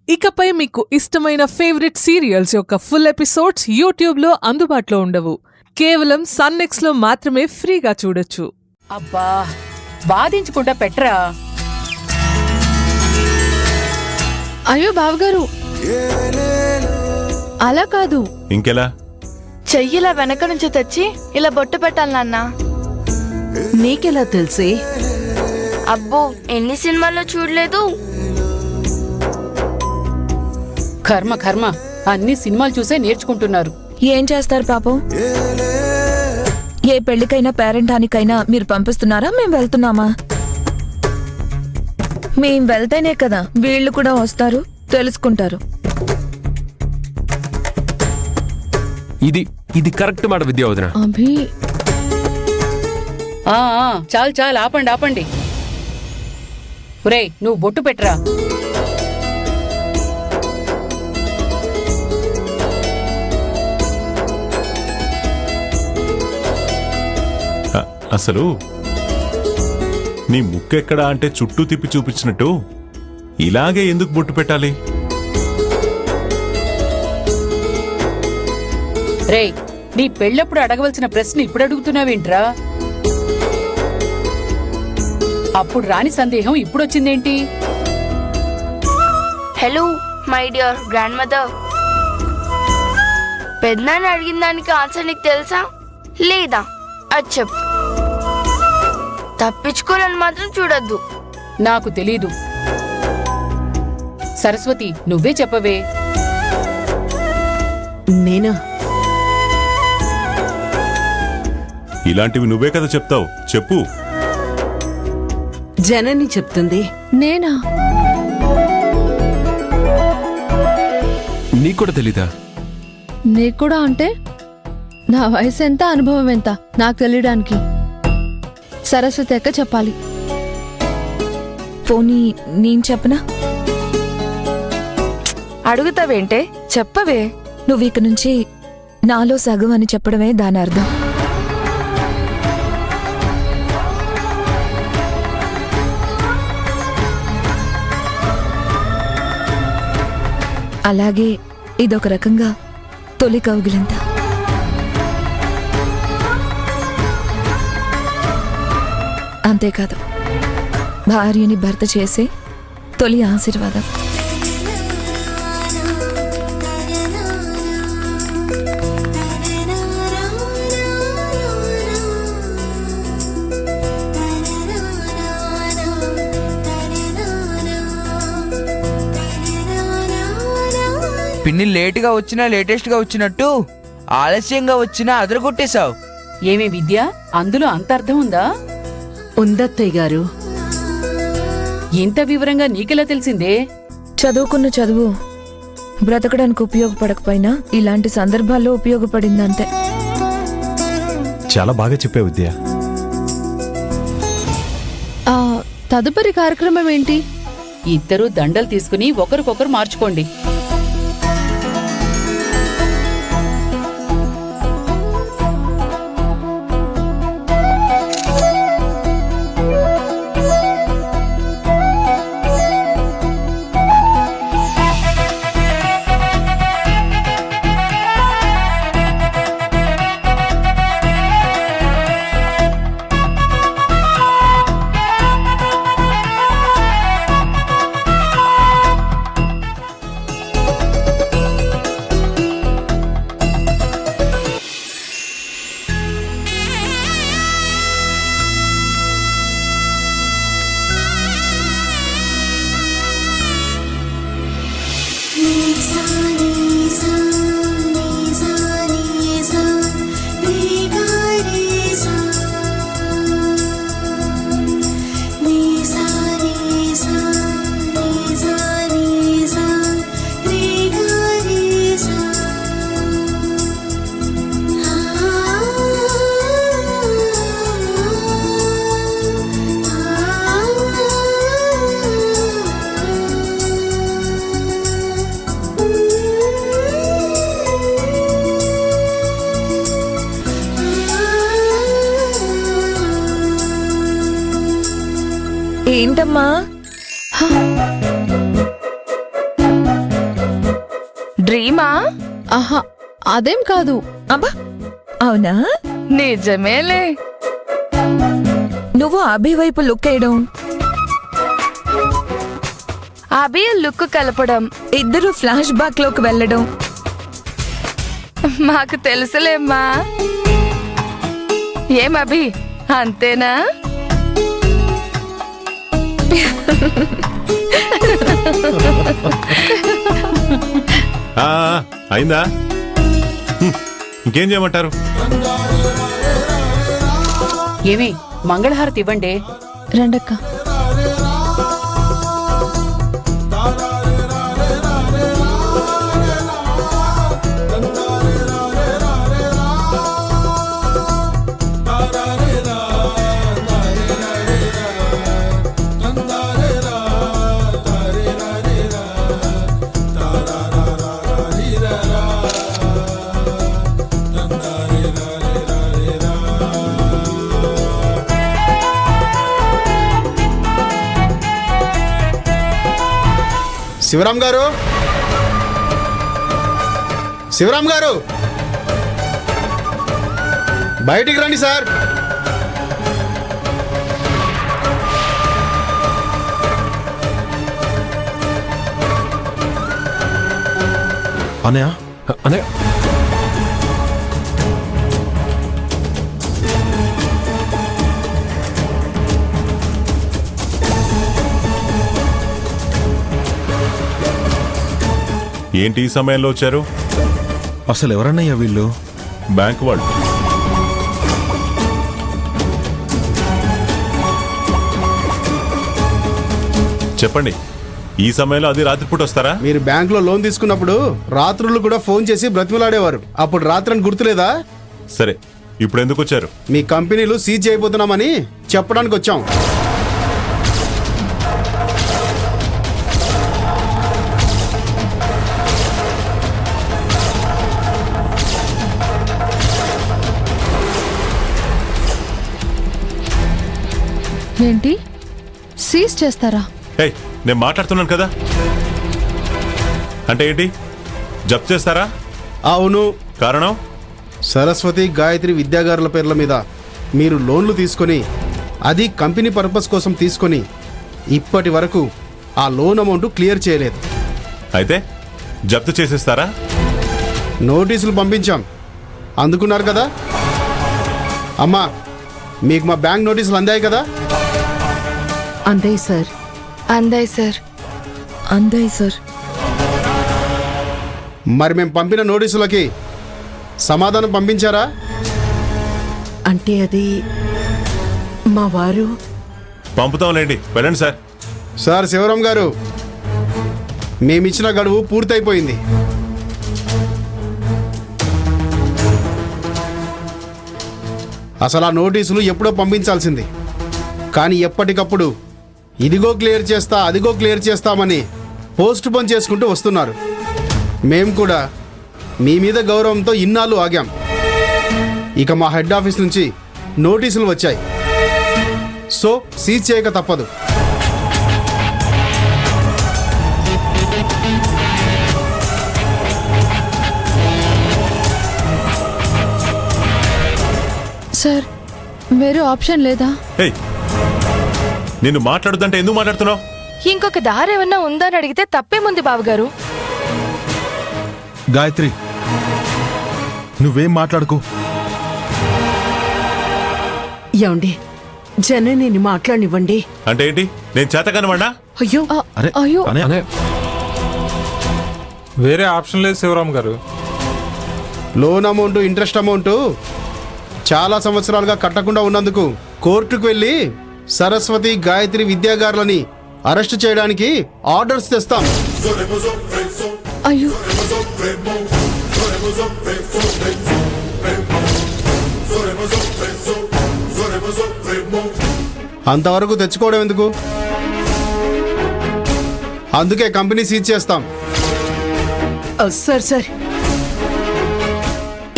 ఇకపై మీకు ఇష్టమైన ఫేవరెట్ సీరియల్స్ యొక్క ఫుల్ ఎపిసోడ్స్ యూట్యూబ్లో అందుబాటులో ఉండవు. కేవలం సన్నెక్స్లో మాత్రమే ఫ్రీగా చూడొచ్చు. అబ్బా బాధించుకుంటా పెట్రా. అయ్యో బావగారు, అలా కాదు. ఇంకెలా? చెయ్యిలా వెనక నుంచి తెచ్చి ఇలా బొట్టు పెట్టాలి నాన్న. నీకెలా తెలిసి? అబ్బో ఎన్ని సినిమాల్లో చూడలేదు. కర్మ కర్మ, అన్ని సినిమాలు చూసే నేర్చుకుంటున్నారు. ఏం చేస్తారు పాపం? ఏ పెళ్లికైనా పేరెంటానికైనా మీరు పంపిస్తున్నారా, మేం వెళ్తున్నామా? మేం వెళ్తేనే కదా వీళ్ళు కూడా వస్తారు, తెలుసుకుంటారు. ఇది కరెక్ట్ మాట విద్యా వదిన. అభి చాలు చాలు, ఆపండి ఆపండి. ఒరేయ్ నువ్వు బొట్టు పెట్టరా. అసలు నీ ముక్కెక్కడా అంటే చుట్టూ తిప్పి చూపించినట్టు ఇలాగే ఎందుకు బొట్టు పెట్టాలి? రేయ్ నీ పెళ్ళప్పుడు అడగవలసిన ప్రశ్న ఇప్పుడు అడుగుతున్నావేంట్రా? అప్పుడు రాని సందేహం ఇప్పుడొచ్చిందేంటి? Hello my dear grandmother, పెద్దనాన్న అడిగిన దానికి ఆన్సర్ నీకు తెలుసా లేదా అది చెప్పు. తప్పించుకోవాలని మాత్రం చూడొద్దు. నాకు తెలీదు. సరస్వతి నువ్వే చెప్పవే. నేనా? ఇలాంటివి నువ్వే కదా చెప్తావు, చెప్పు. జనని చెప్తుంది. నేనా? నీకు కూడా తెలీదా? నీకు కూడా అంటే నా వయసు ఎంత, అనుభవం ఎంత నాకు తెలియడానికి? సరస్వతి అక్క చెప్పాలి. పోనీ నేను చెప్పనా? అడుగుతావేంటే, చెప్పవే. నువ్వు ఇక నుంచి నాలో సగం అని చెప్పడమే దాని అర్థం. అలాగే ఇదొక రకంగా తొలి కౌగిలింత. అంతేకాదు, భార్యని భర్త చేసే తొలి ఆశీర్వాదం. పిన్ని లేటుగా వచ్చినా లేటెస్ట్ గా వచ్చినట్టు ఆలస్యంగా వచ్చినా అదరగొట్టేశావు. ఏమే విద్య, అందులో అంత అర్థం ఉందా? ఉందత్తయ్య గారు. ఇంత వివరంగా నీకెలా తెలిసిందే? చదువుకున్న చదువు బ్రతకడానికి ఉపయోగపడకపోయినా ఇలాంటి సందర్భాల్లో ఉపయోగపడిందంతే. చాలా బాగా చెప్పావు విద్య. తదుపరి కార్యక్రమం ఏంటి? ఇద్దరూ దండలు తీసుకుని ఒకరికొకరు మార్చుకోండి. ఏంటమ్మా? డ్రీమా? ఆహా అదేం కాదు. అబ్బా అవునా? నిజమేలే. నువ్వు అభి వైపు లుక్ వేయడం, అభి లుక్ కలపడం ఇద్దరు ఫ్లాష్ బ్యాక్ లోకి వెళ్ళడం మాకు తెలుసులేమ్మా. ఏం అభి అంతేనా? ఆ, అయిందా? ఇంకేం చేయమంటారు? ఏమి మంగళహారతి ఇవ్వండి. రండక్క. శివరాం గారు, శివరాం గారు బయటికి రండి సార్. అనయా అనయా ఏంటి ఈ సమయంలో వచ్చారు? అసలు ఎవరన్నయ్యా వీళ్ళు? బ్యాంక్ వాళ్ళు. చెప్పండి, ఈ సమయంలో అది రాత్రిపూట వస్తారా? మీరు బ్యాంకులో లోన్ తీసుకున్నప్పుడు రాత్రులు కూడా ఫోన్ చేసి బ్రతిమలాడేవారు. అప్పుడు రాత్రని గుర్తులేదా? సరే, ఇప్పుడు ఎందుకు వచ్చారు? మీ కంపెనీలు సీజ్ చేయబోతున్నామని చెప్పడానికి వచ్చాం. ఏంటి సీజ్ చేస్తారా? ఏయ్, నేను మాట్లాడుతున్నాను కదా. అంటే ఏంటి? జప్తు చేస్తారా? అవును. కారణం? సరస్వతి గాయత్రి విద్యాగారుల పేర్ల మీద మీరు లోన్లు తీసుకొని, అది కంపెనీ పర్పస్ కోసం తీసుకొని ఇప్పటి వరకు ఆ లోన్ అమౌంట్ క్లియర్ చేయలేదు. అయితే జప్తు చేసేస్తారా? నోటీసులు పంపించాం, అందుకున్నారు కదా. అమ్మా, మీకు మా బ్యాంక్ నోటీసులు అందాయి కదా? అందాయి సార్. అందాయి సార్. అందాయి సార్. మరి మేము పంపిన నోటీసులకి సమాధానం పంపించారా? అంటే అది మా వారు. పంపుతాంలేండి, వెళ్ళండి సార్. సార్ శివరాం గారు, మేమిచ్చిన గడువు పూర్తయిపోయింది. అసలు ఆ నోటీసులు ఎప్పుడో పంపించాల్సింది. కానీ ఎప్పటికప్పుడు ఇదిగో క్లియర్ చేస్తా, అదిగో క్లియర్ చేస్తామని పోస్ట్ పోన్ చేసుకుంటూ వస్తున్నారు. మేము కూడా మీ మీద గౌరవంతో ఇన్నాళ్ళు ఆగాం. ఇక మా హెడ్ ఆఫీస్ నుంచి నోటీసులు వచ్చాయి. సో సీజ్ చేయక తప్పదు. సార్ వేరే ఆప్షన్ లేదా? ఏయ్, నిన్ను మాట్లాడుతుంటే ఎందుకు మాట్లాడుతున్నావు? ఇంకొక దారి ఏమన్నా ఉందా అని అడిగితే తప్పేముంది బావగారు. గాయత్రి, నువ్వేం మాట్లాడుకో. ఏమండి, జనని మాట్లాడనివ్వండి. అంటే ఏంటి? నేను చేతకానివాడినా? అయ్యో, అరే అయ్యో. అనయ్య, వేరే ఆప్షన్ లేదు శివరాం గారు. లోన్ అమౌంట్, ఇంట్రెస్ట్ అమౌంట్ చాలా సంవత్సరాలుగా కట్టకుండా ఉన్నందుకు కోర్టుకు వెళ్ళి సరస్వతి గాయత్రి విద్యాగారులని అరెస్ట్ చేయడానికి ఆర్డర్స్ తెస్తాం. అయ్యో. అంతవరకు తెచ్చుకోవడం ఎందుకు? అందుకే కంపెనీ సీజ్ చేస్తాం. సార్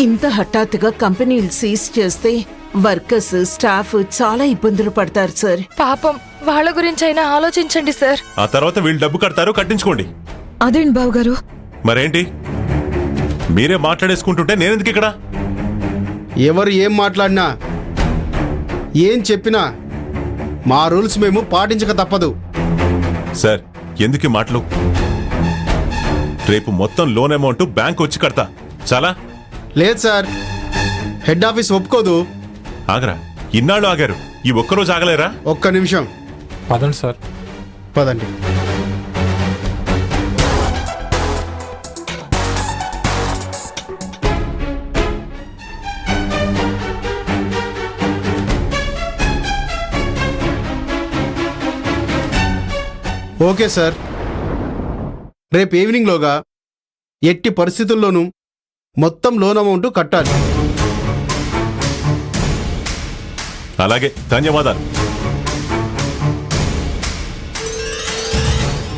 ఇంత హఠాత్తుగా కంపెనీలు సీజ్ చేస్తే వర్కర్స్, స్టాఫ్ చాలా ఇబ్బందులు పడతారు సార్. పాపం వాళ్ళ గురించి అయినా ఆలోచించండి సార్. ఆ తర్వాత వీళ్ళు డబ్బు కడతారు, కట్టించుకోండి. అదేంటి బావగారు? మరేంటి? మీరే మాట్లాడేసుకుంటుంటే నేనెందుకు ఇక్కడ? ఎవరు ఏం మాట్లాడినా ఏం చెప్పినా మా రూల్స్ మేము పాటించక తప్పదు. సార్ ఎందుకు ఈ మాటలు? రేపు మొత్తం లోన్ అమౌంట్ బ్యాంక్ వచ్చి కడతా. చాలా? లేదు సార్, హెడ్ ఆఫీస్ ఒప్పుకోదు. ఆగరా, ఇన్నాళ్ళు ఆగారు, ఈ ఒక్కరోజు ఆగలేరా? ఒక్క నిమిషం పదండి సార్. పదండి. ఓకే సార్, రేపు ఈవినింగ్లోగా ఎట్టి పరిస్థితుల్లోనూ మొత్తం లోన్ అమౌంట్ కట్టాలి. అలాగే, ధన్యవాదాలు.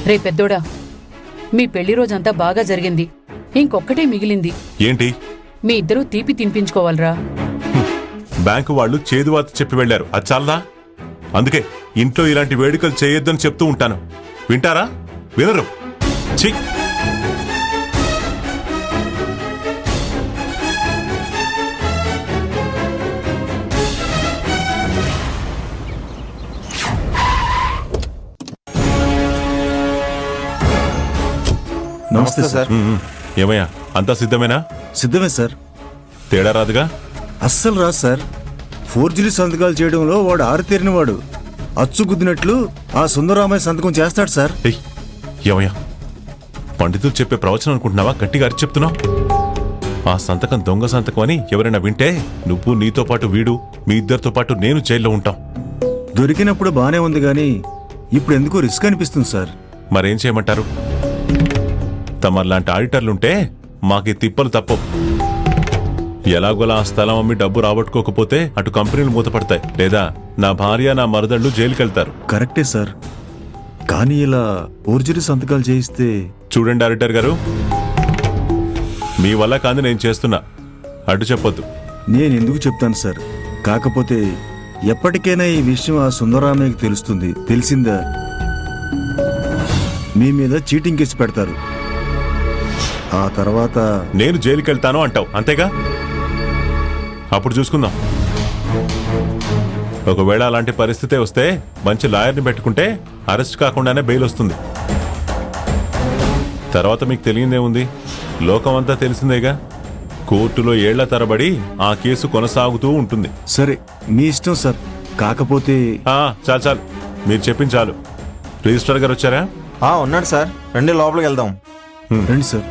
రే పెద్దోడా, మీ పెళ్లి రోజంతా బాగా జరిగింది. ఇంకొక్కటే మిగిలింది. ఏంటి? మీ ఇద్దరూ తీపి తినిపించుకోవాలరా. బ్యాంకు వాళ్ళు చేదువాత చెప్పి వెళ్లారు, అది చాలదా? అందుకే ఇంట్లో ఇలాంటి వేడుకలు చేయొద్దని చెప్తూ ఉంటాను. వింటారా? వినరు. ఛీ! నమస్తే సార్. ఏమయ్యా, అంతా సిద్ధమేనా? సిద్ధమే సార్. తేడా రాదుగా? అస్సలు రాదు సార్. ఫోర్జరీ సంతకాలు చేయడంలో వాడు ఆరితేరినవాడు. అచ్చుగుద్దినట్లు ఆ సుందరరామయ్య సంతకం చేస్తాడు సార్. ఏమయ్యా, పండితులు చెప్పే ప్రవచనం అనుకుంటున్నావా? గట్టిగా అరిచి చెప్తున్నావు. ఆ సంతకం దొంగ సంతకం అని ఎవరైనా వింటే నువ్వు, నీతో పాటు వీడు, మీ ఇద్దరితో పాటు నేను జైల్లో ఉంటాం. దొరికినప్పుడు బానే ఉంది గాని ఇప్పుడు ఎందుకో రిస్క్ అనిపిస్తుంది సార్. మరేం చేయమంటారు? తమర్లాంటి ఆడిటర్లుంటే మాకు తిప్పలు తప్పవు. ఎలాగోలా ఆ స్థలం అమ్మి డబ్బు రాబట్టుకోకపోతే అటు కంపెనీలు మూతపడతాయి, లేదా నా భార్య, నా మరదళ్ళు జైలుకెళ్తారు. కరెక్టే సార్, కానీ ఇలా ఫోర్జరీ సంతకాలు చేయిస్తే... చూడండి ఆడిటర్ గారు, మీ వల్ల కాదు నేను చేస్తున్నా, అడ్డు చెప్పొద్దు. నేను ఎందుకు చెప్తాను సార్. కాకపోతే ఎప్పటికైనా ఈ విషయం ఆ సుందరరామయ్యకి తెలుస్తుంది. తెలిసిందా మీ మీద చీటింగ్ కేసు పెడతారు. ఆ తర్వాత నేను జైలుకెళ్తాను అంటావు, అంతేగా? అప్పుడు చూసుకుందాం. ఒకవేళ అలాంటి పరిస్థితే వస్తే మంచి లాయర్ని పెట్టుకుంటే అరెస్ట్ కాకుండానే బెయిల్ వస్తుంది. తర్వాత మీకు తెలియదేముంది, లోకమంతా తెలిసిందేగా. కోర్టులో ఏళ్ల తరబడి ఆ కేసు కొనసాగుతూ ఉంటుంది. సరే, మీ ఇష్టం సార్. కాకపోతే చాలు చాలు, మీరు చెప్పింది చాలు. రిజిస్ట్రార్ గారు వచ్చారా? ఉన్నాడు సార్, రండి లోపలికి వెళ్దాం. రండి సార్.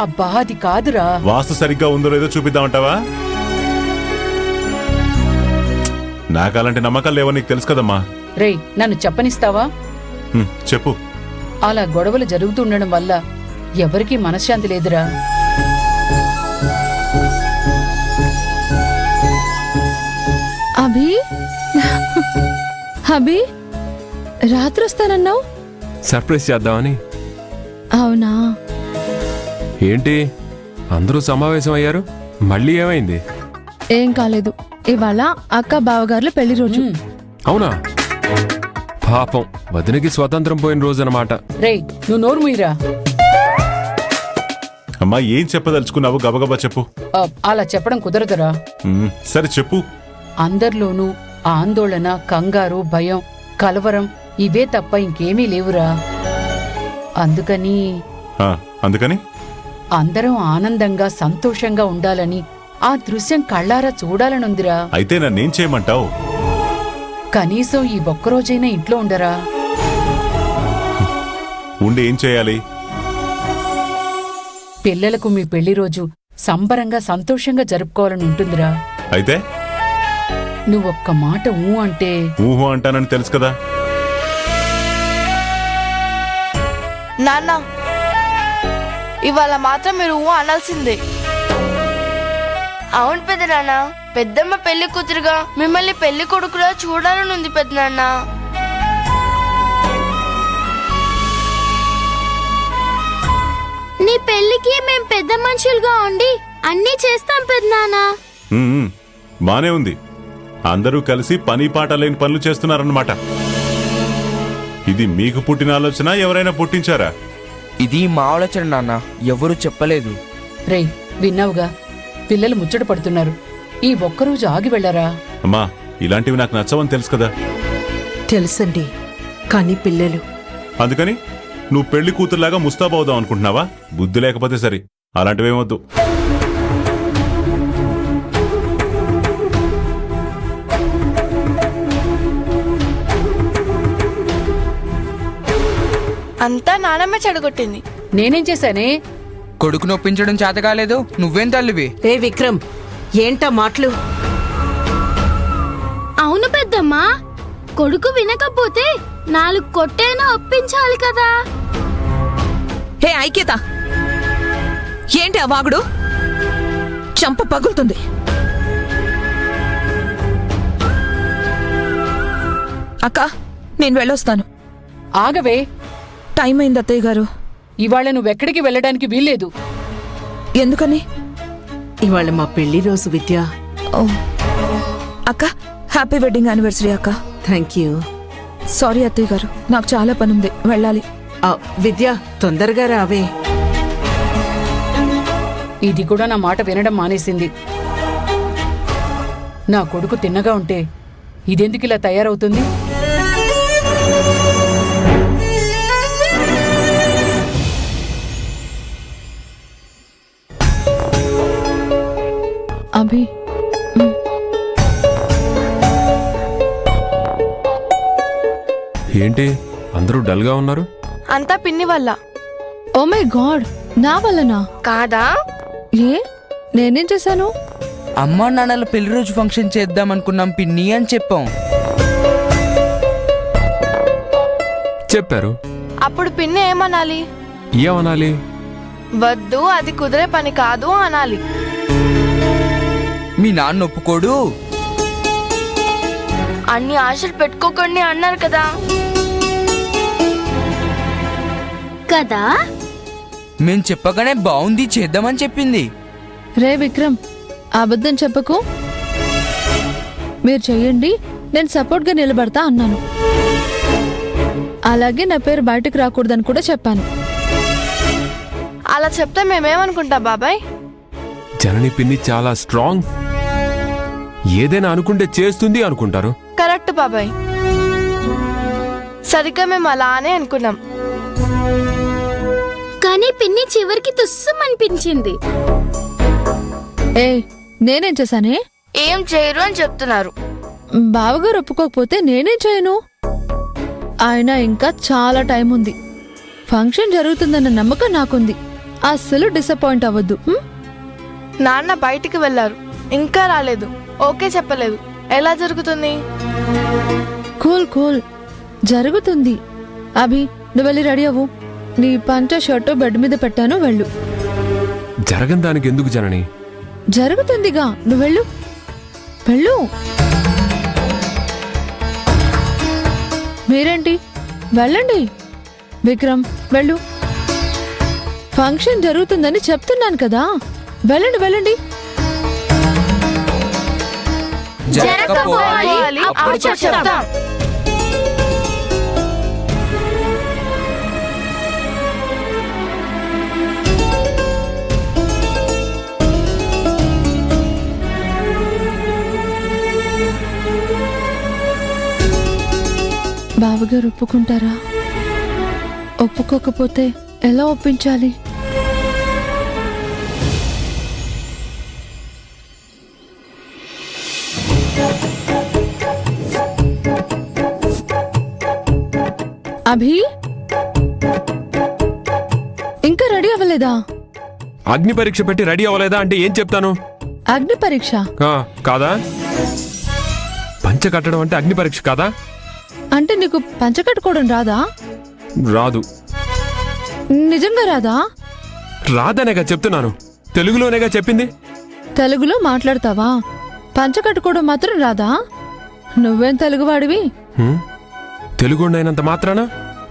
అబ్బా, అది కాదురా. వాస్తు సరిగ్గా ఉందో లేదో చూపిద్దామంటావా? నాకు అలాంటి నమ్మకాలు లేవో నీకు తెలుసు కదమ్మా. రేయ్, నన్ను చెప్పనిస్తావా? చెప్పు. అలా గొడవలు జరుగుతుండడం వల్ల ఎవరికీ మనశ్శాంతి లేదురా. అభి, అభి, రాత్రి వస్తానన్నావు? సర్ప్రైజ్ చేద్దామని. అవునా? ఏంటి అందరూ సమావేశం అయ్యారు? మళ్ళీ ఏమైంది? ఏం కాలేదు. ఇవాళ అక్క బావగారుల పెళ్లి రోజు. అవునా? పాపం, వదినకి స్వతంత్రం పోయిన రోజు అన్నమాట. రేయ్, నువ్వు నోరు మూయిరా. అమ్మా, ఏం చెప్పదలుచుకున్నావు? గబగబా చెప్పు. అలా చెప్పడం కుదరదురా. సరే చెప్పు. అందరిలోనూ ఆందోళన, కంగారు, భయం, కలవరం ఇవే తప్ప ఇంకేమీ లేవురా. అందుకని అందరం ఆనందంగా, సంతోషంగా ఉండాలని, ఆ దృశ్యం కళ్ళారా చూడాలనుందిరా. అయితే నన్నేం చేయమంటావు? కనీసం ఈ ఒక్కరోజైనా ఇంట్లో ఉండరా. ఉండి ఏం చేయాలి? పిల్లలకు మీ పెళ్లి రోజు సంబరంగా, సంతోషంగా జరుపుకోవాలని ఉంటుందిరా. అయితే నువ్వొక్క మాట ఊ అంటే... ఊహు అంటానని తెలుసు కదా. నాన్న, ఇవాళ మాత్రం మీరు ఊ అనాల్సిందే. అవును పెద్ద నాన్న, పెద్దమ్మ పెళ్లి కూతురుగా మిమ్మల్ని పెళ్లి కొడుకులా చూడాలనుంది పెద్ద నాన్న. నీ పెళ్లికి మేం పెద్ద మనుషులుగా ఉండి అన్నీ చేస్తాం పెద్దనాన్న. బానే ఉంది. అందరూ కలిసి పని పాట లేని పనులు చేస్తున్నారన్నమాట. ఇది మీకు పుట్టిన ఆలోచన, ఎవరైనా పుట్టించారా? ఇది మా ఆలోచన నాన్న, ఎవరు చెప్పలేదు. రేయ్ విన్నావుగా, పిల్లలు ముచ్చట పడుతున్నారు. ఈ ఒక్కరోజు ఆగి వెళ్ళరా? అమ్మా ఇలాంటివి నాకు నచ్చవని తెలుసు కదా. తెలుసండి, కానీ పిల్లలు. అందుకని నువ్వు పెళ్లి కూతురులాగా ముస్తాబవుదాం అనుకుంటున్నావా? బుద్ధి లేకపోతే సరి, అలాంటివేమొద్దు. అంతా నానమ్మ చెడగొట్టింది. నేనేం చేశానే? కొడుకు నొప్పించడం చేత కాలేదు, నువ్వేం తల్లివి? ఏ విక్రమ్, ఏంటా మాటలు? అవును పెద్దమ్మా, కొడుకు వినకపోతే 4 కొట్టైనా ఒప్పించాలి కదా. హే ఐక్యత, ఏంటి ఆ వాగుడు? చంప పగులుతుంది. అక్క, నేను వెళ్ళొస్తాను. ఆగవే, టైం అయింది అత్తయ్య గారు. ఇవాళ నువ్వెక్కడికి వెళ్ళడానికి వీల్లేదు. ఎందుకని? ఇవాళ మా పెళ్లి రోజు విద్య. ఓ అక్క, హ్యాపీ వెడ్డింగ్ యానివర్సరీ అక్క. Thank you. సారీ అత్తయ్య గారు, నాకు చాలా పనుంది, వెళ్ళాలి. విద్య, తొందరగా రావే. ఇది కూడా నా మాట వినడం మానేసింది. నా కొడుకు తిన్నగా ఉంటే ఇదెందుకు ఇలా తయారవుతుంది? అభి, ఏంటి అందరూ డల్గా ఉన్నారు? అంతా పిన్ని వల్ల. ఓ మై గాడ్, నా వల్లనా? కాదా? ఏ, నేనేం చేశాను? అమ్మా నాన్నల పెళ్లి రోజు ఫంక్షన్ చేద్దాం అనుకున్నాం పిన్ని అని చెప్పాం. చెప్పారు. అప్పుడు పిన్ని ఏమనాలి? ఏమనాలి? వద్దు, అది కుదిరే పని కాదు అనాలి. మీ నాన్న ఒప్పుకోడు. అన్ని ఆశలు పెట్టుకోకండి అన్నారు కదా. కదా? మేం చెప్పగానే బాగుంది చేద్దామని చెప్పింది. రే విక్రమ్, అబద్ధం చెప్పకు. మీరు చెయ్యండి, నేను సపోర్ట్గా నిలబడతా అన్నాను. అలాగే నా పేరు బయటకు రాకూడదని కూడా చెప్పాను. అలా చెప్తే మేమేమనుకుంటాం బాబాయ్? జనని పిన్ని చాలా స్ట్రాంగ్, ఏదైనా అనుకుంటే చేస్తుంది అనుకుంటారు. కరెక్ట్ బాబాయ్, సరిగ్గా మేము అలానే అనుకున్నాం. కానీ పిన్ని చివరికి తుస్సుమనిపించింది. ఏ, నేనేం చేశానే? ఏం చేయరు అని చెప్తున్నారు. బావగారు ఒప్పుకోకపోతే నేనేం చేయను? ఆయన ఇంకా చాలా టైం ఉంది. ఫంక్షన్ జరుగుతుందన్న నమ్మకం నాకుంది. అస్సలు డిసప్పాయింట్ అవ్వద్దు. నాన్న బయటికి వెళ్ళారు, ఇంకా రాలేదు. ఓకే చెప్పలేదు. ఎలా జరుగుతుంది? కూల్ కూల్, జరుగుతుంది. అభి, నువ్వు వెళ్ళి రెడీ అవ్వు. నీ పంచ షర్టు బెడ్ మీద పెట్టాను, వెళ్ళు. జరగని దానికి ఎందుకు జనని? జరుగుతుందిగా, నువ్వు వెళ్ళు. వెళ్ళు. మీరేంటి, వెళ్ళండి. విక్రమ్, వెళ్ళు. ఫంక్షన్ జరుగుతుందని చెప్తున్నాను కదా, వెళ్ళండి వెళ్ళండి. జరగకపోవాలి, అప్పుడు చెప్తాం. బావగారు ఒప్పుకుంటారా? ఒప్పుకోకపోతే ఎలా ఒప్పించాలి? అభి, ఇంకా రెడీ అవ్వలేదా? అగ్ని పరీక్ష పెట్టి రెడీ అవ్వలేదా అంటే ఏం చెప్తాను? అగ్ని పరీక్ష కాదా? పంచ కట్టడం అంటే అగ్ని పరీక్ష కాదా? అంటే నీకు పంచ కట్టుకోవడం రాదా? రాదు. నిజంగా రాదా? రాదనేగా చెప్తున్నాను. తెలుగులోనేగా చెప్పింది. తెలుగులో మాట్లాడతావా? పంచ కట్టుకోవడం మాత్రం రాదా? నువ్వేం తెలుగువాడివి? తెలుగుండైనంత మాత్రాన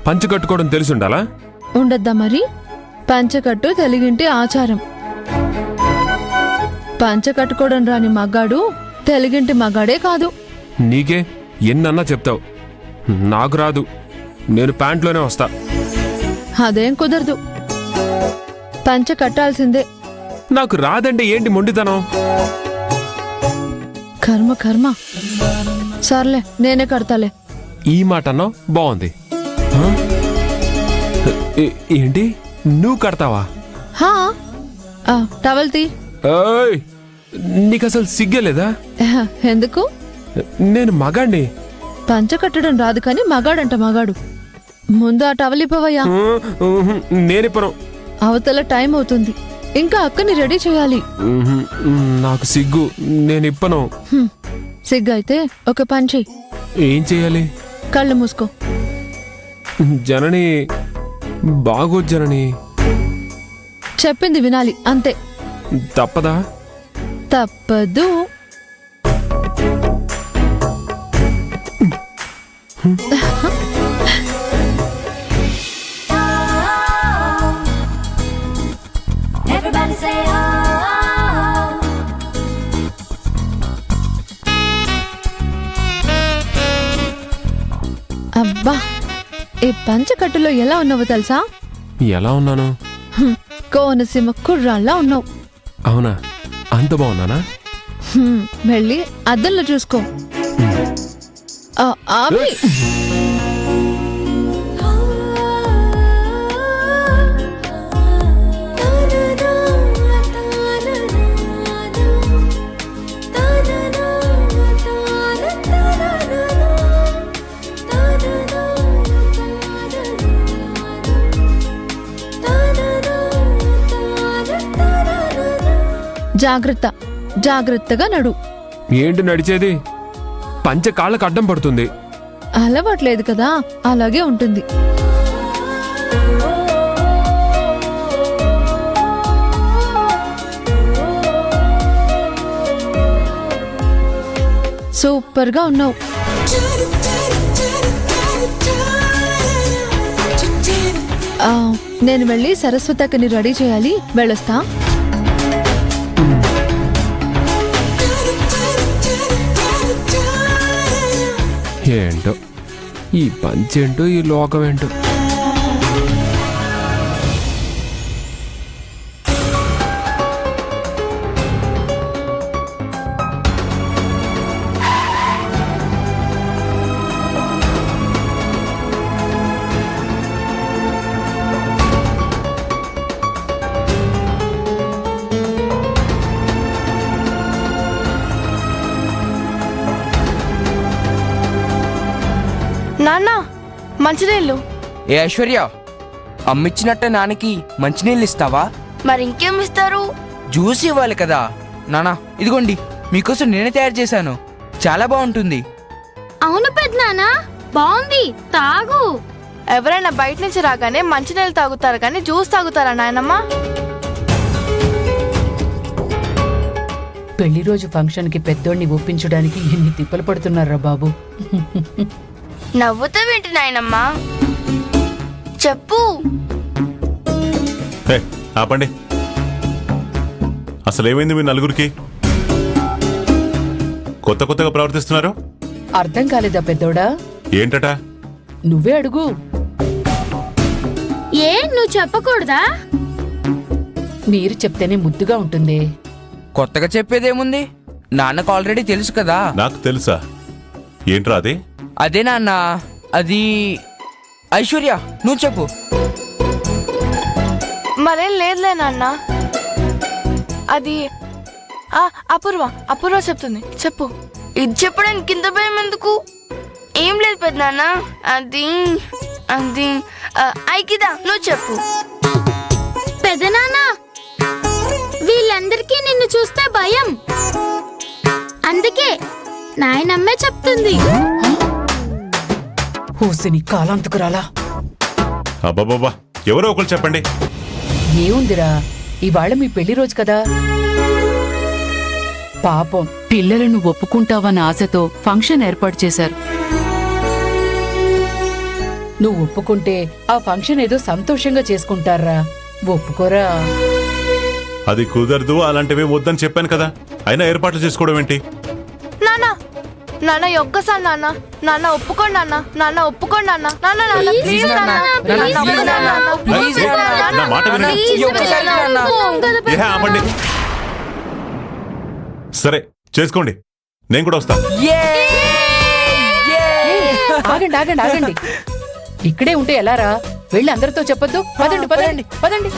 పంచ కట్టుకోవడం తెలుసుండాలా? ఉండద్దా మరి? పంచకట్టు తెలుగింటి ఆచారం. పంచ కట్టుకోవడం రాని మగాడు తెలుగింటి మగాడే కాదు. నీకే ఎన్నన్నా చెప్తావు, నాకు రాదు. నేను ప్యాంట్లోనే వస్తా. అదేం కుదరదు. పంచ కట్టాల్సిందే. నాకు రాదంటే ఏంటి మొండితనం? కర్మ కర్మ. సర్లే నేనే కడతాలే. ఈ మాట అన్నావు, బాగుంది. హ? ఏంటి నువ్వు కడతావా? హా టవల్ తీ. ఏయ్, నీకు అసలు సిగ్గలేదా? ఎందుకు? నేను మగాణ్ణి. పంచ కట్టడం రాదు కానీ మగాడంట మగాడు. ముందు ఆ టవల్ ఇవ్వవయ్యా. నేనిప్పను. అవతల టైం అవుతుంది, ఇంకా అక్కని రెడీ చేయాలి. నాకు సిగ్గు, నేనిప్పను. సిగ్గైతే ఒక పని చెయ్యి. ఏం చెయ్యాలి? కళ్ళు మూసుకో. జనని బాగోదు జనని. చెప్పింది వినాలి అంతే. తప్పదా? తప్పదు. అబ్బా, ఈ పంచకట్టులో ఎలా ఉన్నావో తెలుసా? ఎలా ఉన్నాను? కోనసీమ కుర్రాళ్ళ ఉన్నావు. అవునా? అంత బాగున్నానా? వెళ్ళి అద్దంలో చూసుకో. ఆపి. జాగ్రత్త, జాగ్రత్తగా నడు. ఏంటి నడిచేది? పంచ కాళ్ళకు అడ్డం పడుతుంది. అలవాట్లేదు కదా, అలాగే ఉంటుంది. సూపర్గా ఉన్నావు. నేను వెళ్ళి సరస్వతక్కని రెడీ చేయాలి, వెళ్ళొస్తా. ఏంటో ఈ పంచేంటో ఈ లోకం ఏంటో. నాన్న మంచినీళ్ళు. ఏ ఐశ్వర్య, అమ్మిచ్చినట్టే నాన్నకి మంచినీళ్ళు ఇస్తావా? మరి ఇంకేం ఇస్తారు? జ్యూస్ ఇవ్వాలి కదా. నానా ఇదిగోండి, మీకోసం నేనే తయారు చేశాను, చాలా బాగుంటుంది. అవును పెద్దనాన్న, బాగుంది, తాగు. ఎవరైనా బయట నుంచి రాగానే మంచినీళ్ళు తాగుతారు కానీ జ్యూస్ తాగుతారా నాయనమ్మ? పెళ్లి రోజు ఫంక్షన్ కి పెద్దోడిని ఒప్పించడానికి ఎన్ని తిప్పలు పడుతున్నారా బాబు. నవ్వుతావేంటి నాయనమ్మా, చెప్పు. ఆపండి. అసలేమైంది మీ నలుగురికి? కొత్త కొత్తగా ప్రవర్తిస్తున్నారు. అర్థం కాలేదా పెద్దోడా? ఏంటట? నువ్వే అడుగు. ఏ నువ్వు చెప్పకూడదా? మీరు చెప్తేనే ముద్దుగా ఉంటుంది. కొత్తగా చెప్పేదేముంది, నాన్నకు ఆల్రెడీ తెలుసు కదా. నాకు తెలుసా? ఏంట్రా అది? అదే నాన్న, అది ఐశ్వర్య నువ్వు చెప్పు. మరేం లేదులే నాన్న, అది అపూర్వ చెప్తుంది, చెప్పు. ఇది చెప్పడానికి కింద భయం ఎందుకు? ఏం లేదు పెద్ద నాన్న, అది అది ఐకిదా నువ్వు చెప్పు. పెదనాన్న, వీళ్ళందరికీ నిన్ను చూస్తే భయం, అందుకే నాయనమ్మే చెప్తుంది. హోసిని కాలాంతకురాలా. అబ్బాబాబా, ఎవరో ఒకరు చెప్పండి. ఏముందిరా, ఇవాళ మీ పెళ్లి రోజు కదా. పాపం పిల్లలను ఒప్పుకుంటావన్న ఆశతో ఫంక్షన్ ఏర్పాటు చేశారు. నువ్వు ఒప్పుకుంటే ఆ ఫంక్షన్ ఏదో సంతోషంగా చేసుకుంటారా, ఒప్పుకోరా. అది కుదరదు, అలాంటివి వద్దని చెప్పాను కదా. అయినా ఏర్పాట్లు చేసుకోవడం ఏంటి? నాన్న ఒక్కసారి నాన్న, నాన్న ఒప్పుకోండి నాన్న, నాన్న ఒప్పుకోండి నాన్న, నాన్న నాన్న ప్లీజ్ నాన్న, నాన్న ఒప్పుకోండి నాన్న, ప్లీజ్ నాన్న, మాట వినండి. ఈ ఒక్కసారి నాన్న. ఏ ఆపండి. సరే చేసుకోండి, నేను కూడా వస్తా. ఆగండి ఆగండి ఆగండి. ఇక్కడే ఉంటే ఎలారా? వెళ్ళి అందరితో చెప్పొద్దు. పదండి పదండి పదండి.